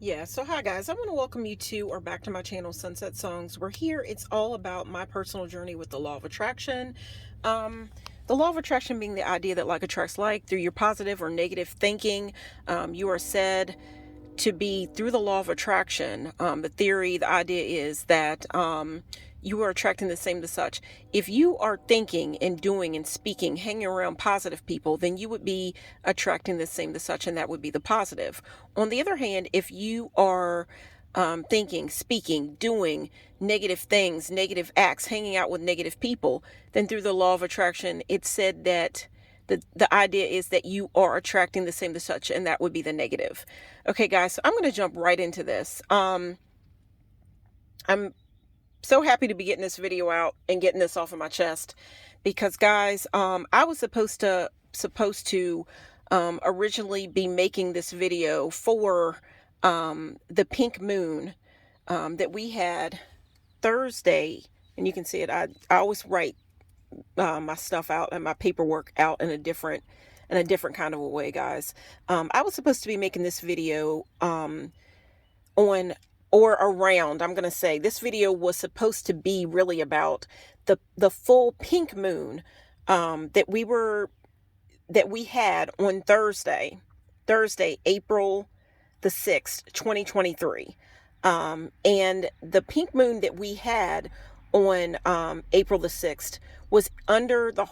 Yeah, so hi guys, I want to welcome you to or back to my channel, Sunset Songs. We're here, it's all about my personal journey with the law of attraction. Um, the law of attraction being the idea that like attracts like through your positive or negative thinking. You are said to be through the law of attraction. The theory, the idea is that you are attracting the same to such. If you are thinking and doing and speaking, hanging around positive people, then you would be attracting the same to such, and that would be the positive. On the other hand, if you are thinking, speaking, doing negative things, negative acts, hanging out with negative people, then through the law of attraction, it's said that the idea is that you are attracting the same to such, and that would be the negative. Okay, guys, so I'm going to jump right into this. I'm so happy to be getting this video out and getting this off of my chest because, guys, I was supposed to originally be making this video for the pink moon that we had Thursday, and you can see it. I always write my stuff out and my paperwork out in a different kind of a way, guys. I was supposed to be making this video on or around, I'm gonna say this video was supposed to be really about the full pink moon that we had on Thursday, April the 6th, 2023. And the pink moon that we had on April the 6th was under the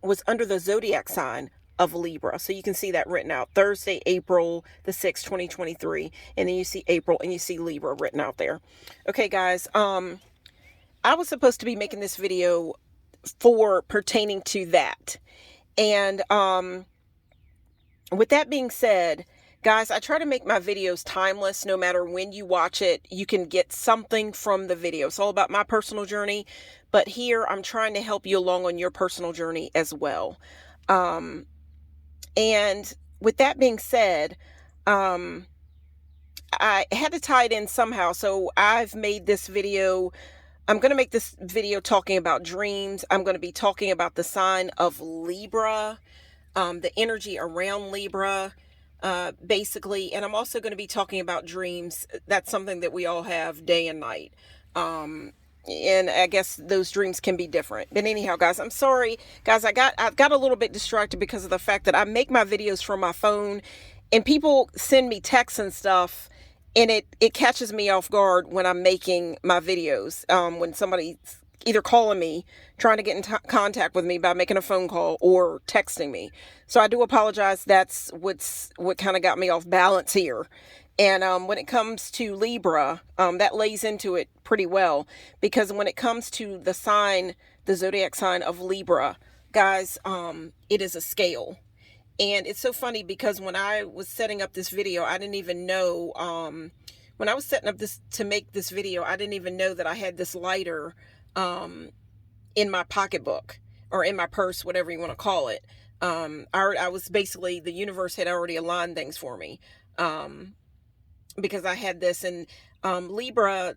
was under the zodiac sign of Libra. So you can see that written out. Thursday, April the 6th, 2023. And then you see April and you see Libra written out there. Okay, guys. I was supposed to be making this video for pertaining to that. And with that being said, guys, I try to make my videos timeless. No matter when you watch it, you can get something from the video. It's all about my personal journey, but here I'm trying to help you along on your personal journey as well. And with that being said, I had to tie it in somehow. So I've made this video. I'm going to make this video talking about dreams. I'm going to be talking about the sign of Libra, the energy around Libra, basically. And I'm also going to be talking about dreams. That's something that we all have day and night. And I guess those dreams can be different. But anyhow, guys, I'm sorry. Guys, I got a little bit distracted because of the fact that I make my videos from my phone and people send me texts and stuff, and it catches me off guard when I'm making my videos. When somebody's either calling me, trying to get in contact with me by making a phone call or texting me. So I do apologize. That's what kind of got me off balance here. And when it comes to Libra, that lays into it pretty well, because when it comes to the sign, the zodiac sign of Libra, guys, it is a scale. And it's so funny because when I was setting up this video, I didn't even know, when I was setting up this to make this video, I didn't even know that I had this lighter in my pocketbook or in my purse, whatever you want to call it. I was basically, the universe had already aligned things for me. Because I had this, and Libra,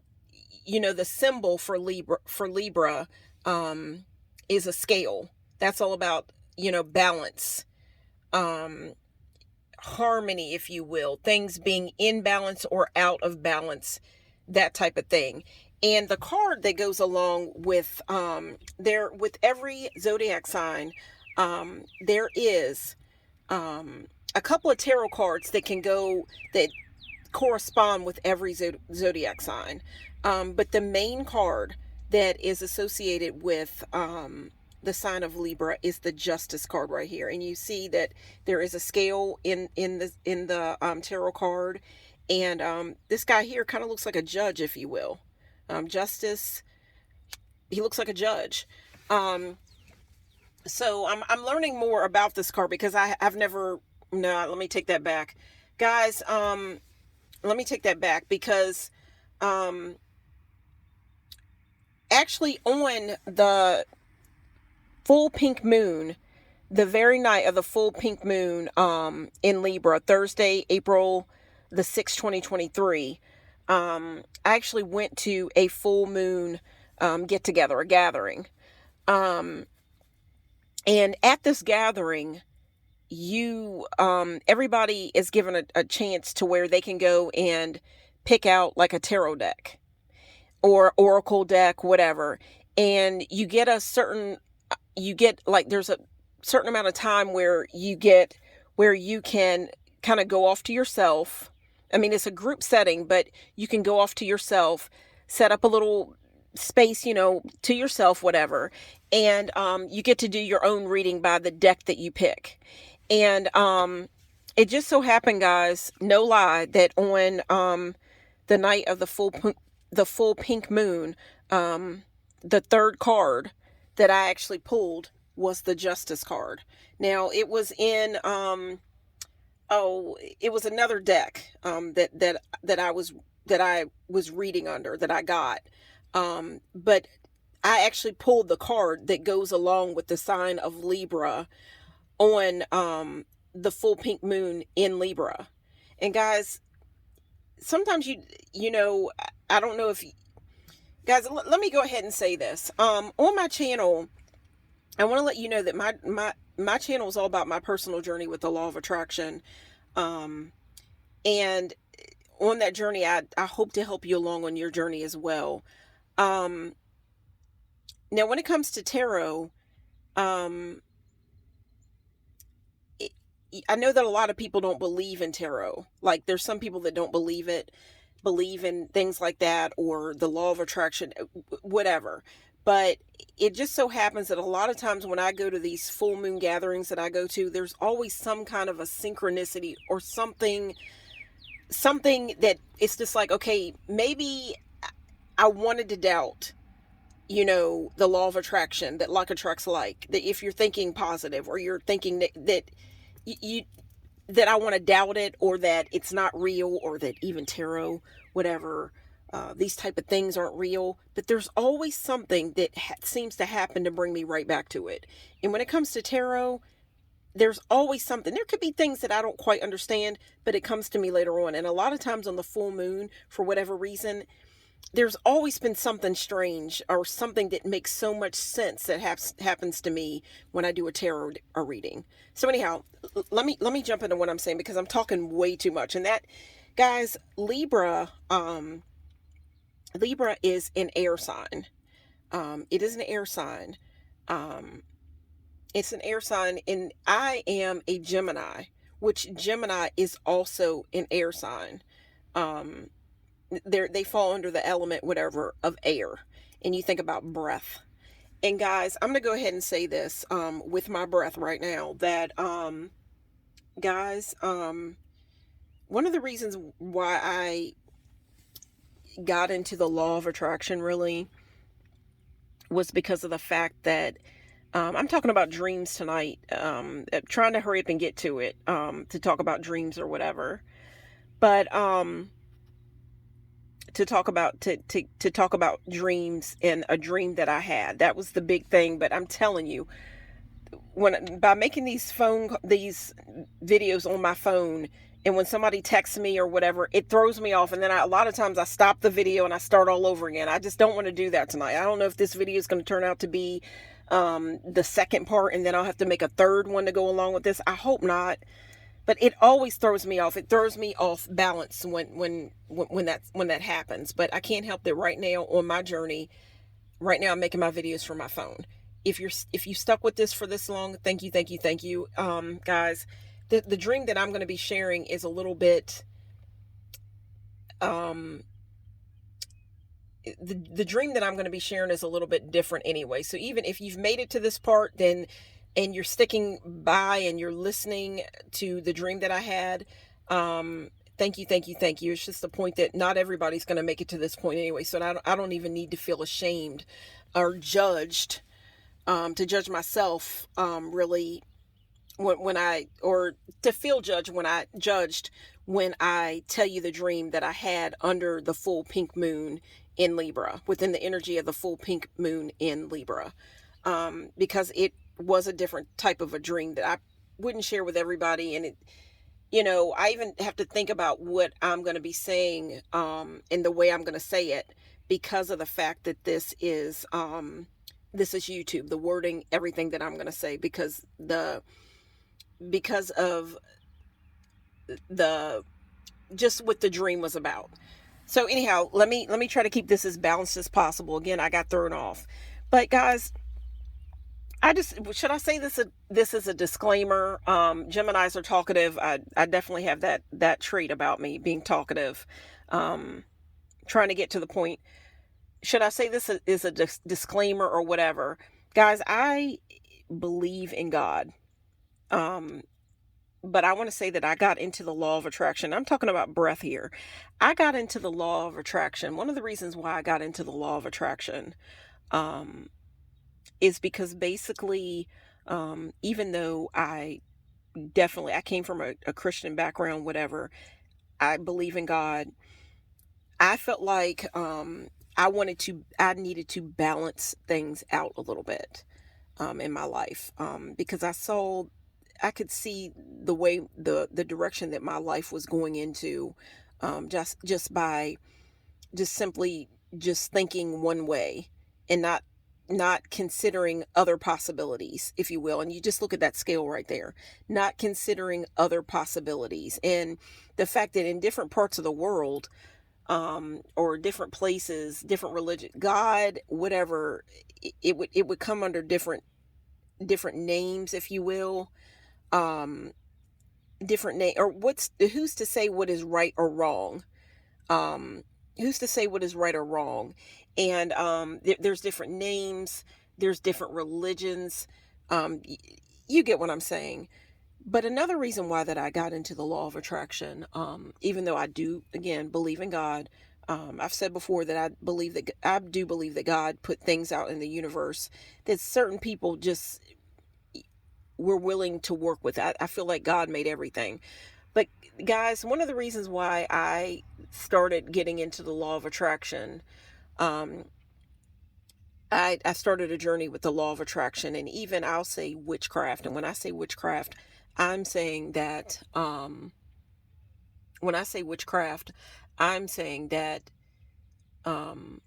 the symbol for Libra is a scale. That's all about, balance, harmony, if you will, things being in balance or out of balance, that type of thing. And the card that goes along with with every zodiac sign, there is a couple of tarot cards that correspond with every zodiac sign. But the main card that is associated with the sign of Libra is the Justice card right here. And you see that there is a scale in the tarot card. And this guy here kind of looks like a judge, if you will. Justice, he looks like a judge. So I'm learning more about this card because I've never, no, let me take that back. Guys, let me take that back because actually on the full pink moon, the very night of the full pink moon in Libra, Thursday, April the 6th, 2023, I actually went to a full moon get together, a gathering. And at this gathering, everybody is given a chance to where they can go and pick out like a tarot deck or oracle deck, whatever. And you get like, there's a certain amount of time where you can kind of go off to yourself. I mean, it's a group setting, but you can go off to yourself, set up a little space, to yourself, whatever. And you get to do your own reading by the deck that you pick. And it just so happened, guys, no lie, that on the night of the full pink moon, the third card that I actually pulled was the Justice card. Now, it was in it was another deck that I was reading under, that I got. But I actually pulled the card that goes along with the sign of Libra on the full pink moon in Libra. And guys, sometimes I don't know if guys, let me go ahead and say this. On my channel, I want to let you know that my channel is all about my personal journey with the law of attraction. And on that journey, I hope to help you along on your journey as well. Now, when it comes to tarot, I know that a lot of people don't believe in tarot. Like, there's some people that don't believe in things like that, or the law of attraction, whatever. But it just so happens that a lot of times when I go to these full moon gatherings that I go to, there's always some kind of a synchronicity or something that it's just like, okay, maybe I wanted to doubt, the law of attraction, that like attracts like, that if you're thinking positive, or you're thinking that I want to doubt it, or that it's not real, or that even tarot, whatever, these type of things aren't real, but there's always something that seems to happen to bring me right back to it. And when it comes to tarot, there's always something. There could be things that I don't quite understand, but it comes to me later on. And a lot of times on the full moon, for whatever reason, there's always been something strange, or something that makes so much sense that happens to me when I do a tarot reading. So anyhow, let me jump into what I'm saying, because I'm talking way too much. And that, guys, Libra is an air sign. It is an air sign. It's an air sign, and I am a Gemini, which Gemini is also an air sign. They fall under the element, whatever, of air. And you think about breath. And guys, I'm going to go ahead and say this with my breath right now, that guys, one of the reasons why I got into the law of attraction really was because of the fact that I'm talking about dreams tonight, trying to hurry up and get to it, to talk about dreams or whatever. But to talk about dreams, and a dream that I had, that was the big thing. But I'm telling you, by making these videos on my phone, and when somebody texts me or whatever, it throws me off. And then a lot of times I stop the video and I start all over again. I just don't want to do that tonight. I don't know if this video is going to turn out to be the second part, and then I'll have to make a third one to go along with this. I hope not. But it always throws me off. It throws me off balance when that happens. But I can't help that right now on my journey. Right now I'm making my videos from my phone. If you stuck with this for this long, thank you. Guys, the dream that I'm going to be sharing is a little bit the dream that I'm going to be sharing is a little bit different anyway. So even if you've made it to this part, and you're sticking by and you're listening to the dream that I had, thank you. It's just the point that not everybody's going to make it to this point anyway. So I don't even need to feel ashamed or judged, to judge myself, really, or to feel judged when I tell you the dream that I had under the full pink moon in Libra, within the energy of the full pink moon in Libra, because it was a different type of a dream that I wouldn't share with everybody. And I even have to think about what I'm going to be saying, and the way I'm going to say it, because of the fact that this is YouTube, the wording, everything that I'm going to say, because because of the just what the dream was about. So anyhow, let me try to keep this as balanced as possible. Again, I got thrown off. But guys, I just should I say this is a disclaimer. Geminis are talkative. I definitely have that trait about me, being talkative, trying to get to the point. Should I say this is a disclaimer or whatever? Guys, I believe in God. Um, but I want to say that I got into the law of attraction. I'm talking about breath here. I got into the law of attraction. One of the reasons why I got into the law of attraction um, is because basically, even though I came from a Christian background, whatever, I believe in God. I felt like I needed to balance things out a little bit in my life because I could see the direction that my life was going into, just by just simply just thinking one way and not considering other possibilities, if you will. And you just look at that scale right there, not considering other possibilities. And the fact that in different parts of the world, or different places, different religion, God, whatever, it would come under different names, if you will. Um, Different name, or who's to say what is right or wrong? Um, who's to say what is right or wrong? And there's different names, there's different religions. You get what I'm saying. But another reason why that I got into the law of attraction, even though I do again believe in God, I've said before that I do believe that God put things out in the universe that certain people just were willing to work with. I feel like God made everything. But guys, one of the reasons why I started getting into the law of attraction, um, I started a journey with the law of attraction, and even I'll say witchcraft. And when I say witchcraft, I'm saying that when I say witchcraft, I'm saying that um,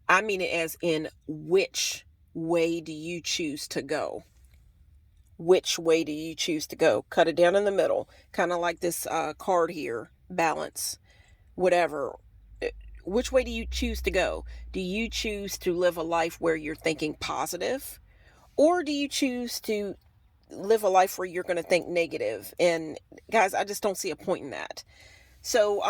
I mean it as in which way do you choose to go? Which way do you choose to go? Cut it down in the middle, kind of like this card here, balance, whatever. Which way do you choose to go? Do you choose to live a life where you're thinking positive? Or do you choose to live a life where you're going to think negative? And guys, I just don't see a point in that. So,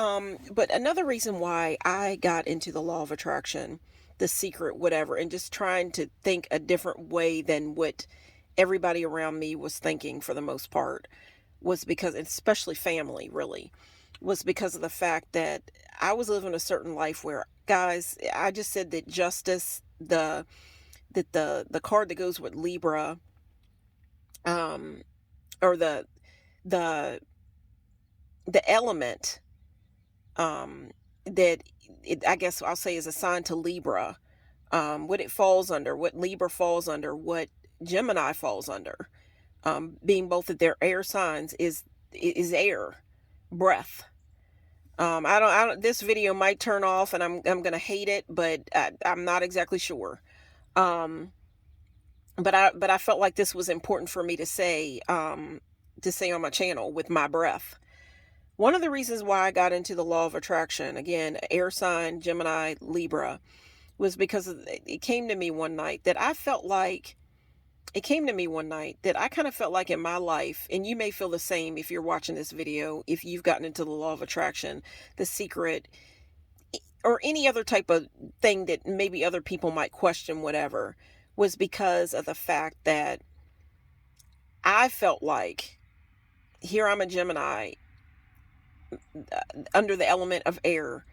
but another reason why I got into the law of attraction, The Secret, whatever, and just trying to think a different way than what everybody around me was thinking for the most part, was because, especially family, really, was because of the fact that I was living a certain life where, guys, I just said that justice, the card that goes with Libra, um, or the the element, that I guess I'll say is assigned to Libra, what it falls under, what Libra falls under, what Gemini falls under, being both of their air signs, is air, breath. I don't, this video might turn off and I'm going to hate it, but I'm not exactly sure. Um, but I felt like this was important for me to say on my channel with my breath. One of the reasons why I got into the law of attraction, again, air sign, Gemini, Libra, was because it came to me one night that I felt like, it came to me one night that I kind of felt like in my life, and you may feel the same if you're watching this video, if you've gotten into the law of attraction, The Secret, or any other type of thing that maybe other people might question, whatever, was because of the fact that I felt like, here I'm a Gemini, under the element of air.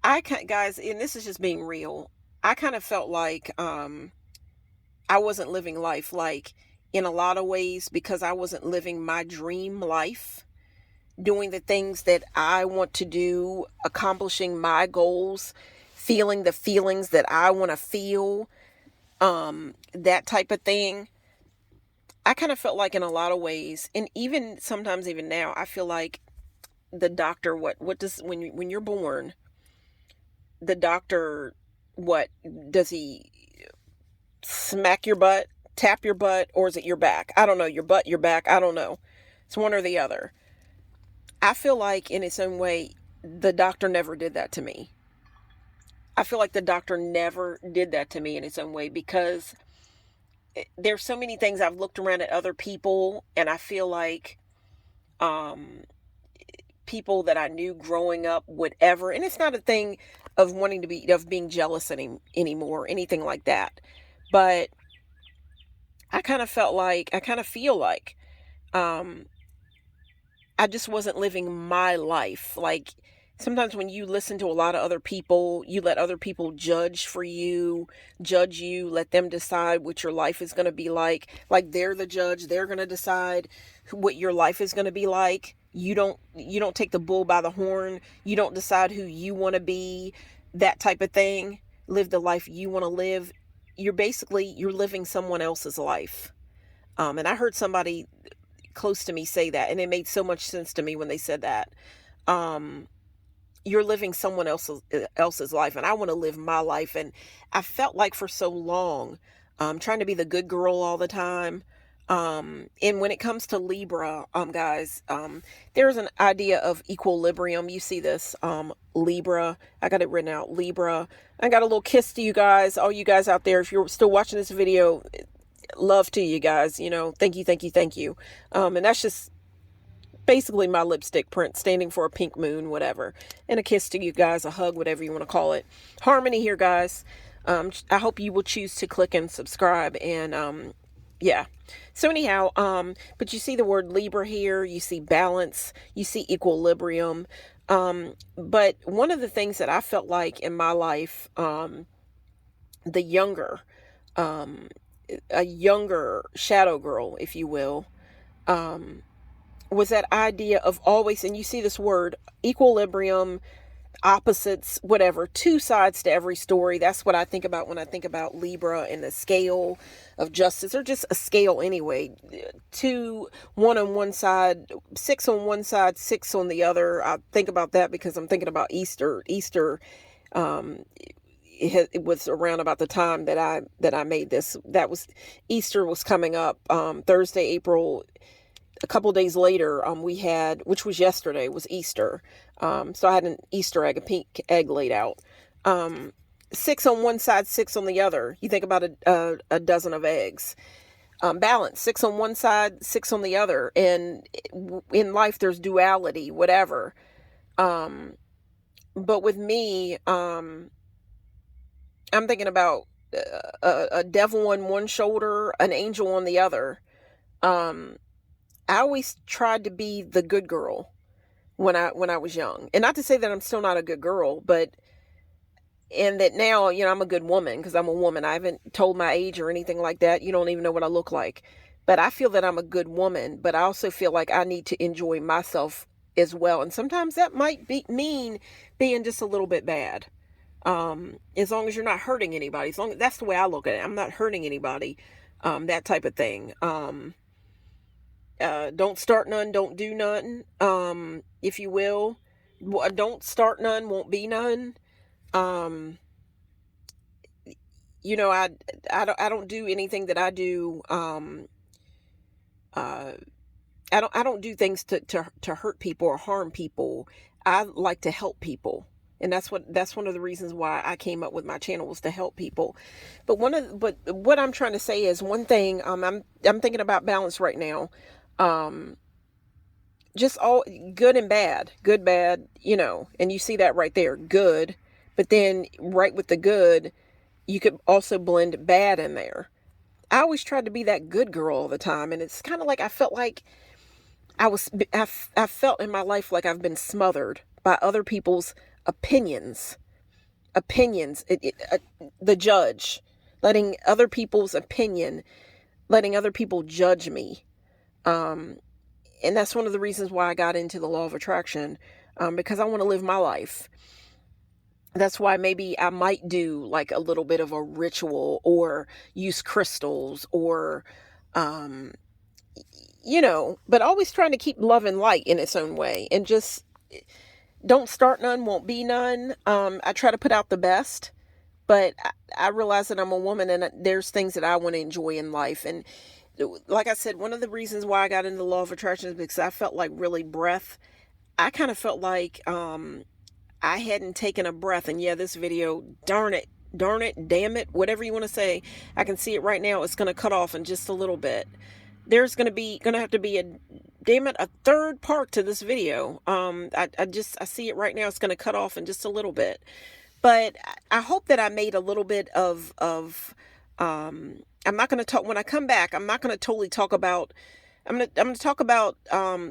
Guys, and this is just being real, I kind of felt like I wasn't living life, like, in a lot of ways, because I wasn't living my dream life, doing the things that I want to do, accomplishing my goals, feeling the feelings that I want to feel, that type of thing. I kind of felt like in a lot of ways, and even sometimes, even now, I feel like the doctor, what does, when you're born, the doctor, what does he smack your butt, tap your butt, or is it your back? I don't know. Your butt, your back. I don't know. It's one or the other. I feel like in its own way, the doctor never did that to me. I feel like the doctor never did that to me in its own way, because there's so many things I've looked around at other people, and I feel like um, people that I knew growing up would ever, and it's not a thing of wanting to be, of being jealous anymore, anything like that. But I kind of felt like, I kind of feel like, um, I just wasn't living my life. Like, sometimes when you listen to a lot of other people, you let other people judge you, let them decide what your life is going to be like. Like, they're the judge, they're going to decide what your life is going to be like. You don't take the bull by the horn. You don't decide who you want to be, that type of thing. Live the life you want to live. You're living someone else's life. And I heard somebody close to me say that, and it made so much sense to me when they said that. Um, you're living someone else's life, and I want to live my life. And I felt like for so long, trying to be the good girl all the time. And when it comes to Libra, guys, there's an idea of equilibrium. You see this, Libra. I got it written out, Libra. I got a little kiss to you guys, all you guys out there. If you're still watching this video, love to you guys, thank you, thank you, thank you. And that's just basically my lipstick print standing for a pink moon, whatever. And a kiss to you guys, a hug, whatever you want to call it. Harmony here, guys. I hope you will choose to click and subscribe. And yeah. So anyhow, but you see the word Libra here, you see balance, you see equilibrium. But one of the things that I felt like in my life, the younger, a younger shadow girl, if you will, was that idea of always, and you see this word, equilibrium, opposites, whatever, two sides to every story. That's what I think about when I think about Libra and the scale of justice, or just a scale anyway. One on one side, six on one side, six on the other. I think about that because I'm thinking about Easter. It was around about the time that I made this. That was, Easter was coming up, Thursday, April. A couple days later, we had, which was yesterday, was Easter. So I had an Easter egg, a pink egg laid out. Six on one side, six on the other. You think about a dozen of eggs. Balance, six on one side, six on the other. And in life, there's duality, whatever. But with me, I'm thinking about a devil on one shoulder, an angel on the other. I always tried to be the good girl when I was young. And not to say that I'm still not a good girl, but, and that now, I'm a good woman because I'm a woman. I haven't told my age or anything like that. You don't even know what I look like. But I feel that I'm a good woman, but I also feel like I need to enjoy myself as well. And sometimes that might mean being just a little bit bad. As long as you're not hurting anybody, that's the way I look at it. I'm not hurting anybody, that type of thing. Don't start none, don't do none, if you will. Don't start none, won't be none. I don't do anything that I do. I don't do things to hurt people or harm people. I like to help people. And that's one of the reasons why I came up with my channel, was to help people. But what I'm trying to say is, one thing, I'm thinking about balance right now. Just all good and bad, and you see that right there, good, but then right with the good, you could also blend bad in there. I always tried to be that good girl all the time. And it's kind of like, I felt like I felt in my life like I've been smothered by other people's opinions, the judge, letting other people's opinion, letting other people judge me. And that's one of the reasons why I got into the law of attraction, because I want to live my life. That's why maybe I might do like a little bit of a ritual, or use crystals, or, but always trying to keep love and light in its own way, and just don't start none, won't be none. I try to put out the best. but I realize that I'm a woman and there's things that I want to enjoy in life. And like I said, one of the reasons why I got into the law of attraction is because I felt like really I kind of felt like I hadn't taken a breath. And yeah, this video, darn it, damn it, whatever you want to say, I can see it right now. It's going to cut off in just a little bit. There's going to have to be a third part to this video. I see it right now. It's going to cut off in just a little bit. But I hope that I made a little bit of I'm not going to talk when I come back. I'm not going to totally talk about I'm gonna talk about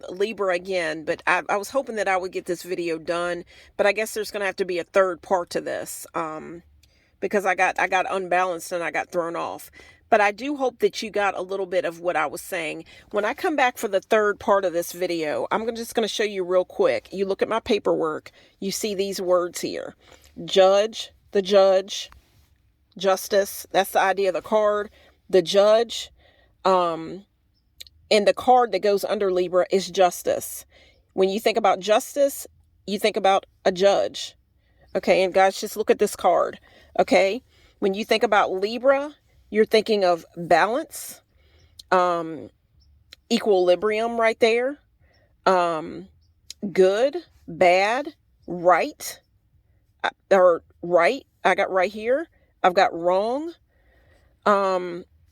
Libra again, but I was hoping that I would get this video done, but I guess there's gonna have to be a third part to this because I got unbalanced and I got thrown off. But I do hope that you got a little bit of what I was saying. When I come back for the third part of this video, just going to show you real quick. You look at my paperwork, you see these words here: judge, the judge, justice. That's the idea of the card. The judge. And the card that goes under Libra is justice. When you think about justice, you think about a judge. Okay, and guys, just look at this card. Okay, when you think about Libra, you're thinking of balance, equilibrium right there, good, bad, right, or right. I got right here. I've got wrong.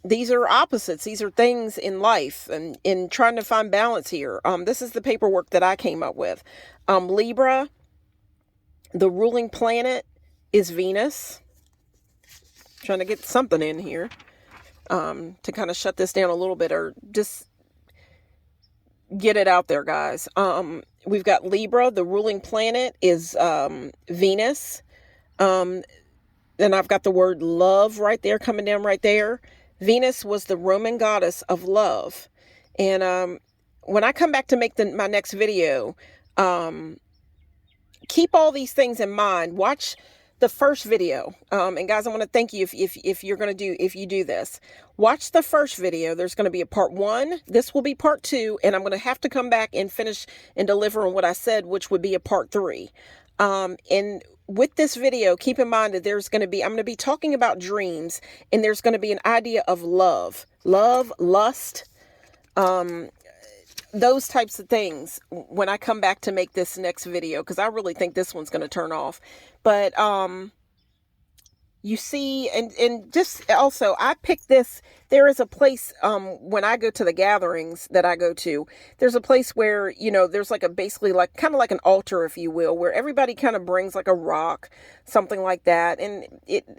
These are opposites. These are things in life and in trying to find balance here. This is the paperwork that I came up with. Libra, the ruling planet is Venus. Trying to get something in here to kind of shut this down a little bit or just get it out there, guys. We've got Libra, the ruling planet is Venus. Then I've got the word love right there coming down right there. Venus was the Roman goddess of love. And when I come back to make my next video, keep all these things in mind. Watch the first video. And guys, I want to thank you if you do this. Watch the first video. There's going to be a part 1. This will be part 2. And I'm going to have to come back and finish and deliver on what I said, which would be a part 3. And with this video, keep in mind that I'm going to be talking about dreams, and there's going to be an idea of love, lust, those types of things when I come back to make this next video, because I really think this one's going to turn off. But, you see, and just also, I picked this. There is a place, when I go to the gatherings that I go to, there's a place where, there's like basically kind of like an altar, if you will, where everybody kind of brings like a rock, something like that. And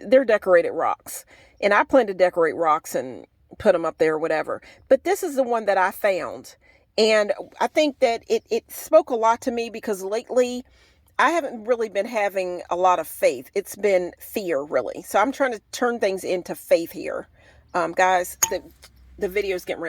they're decorated rocks. And I plan to decorate rocks and put them up there or whatever. But this is the one that I found. And I think that it spoke a lot to me because lately, I haven't really been having a lot of faith. It's been fear, really. So I'm trying to turn things into faith here. Guys, the video's getting ready to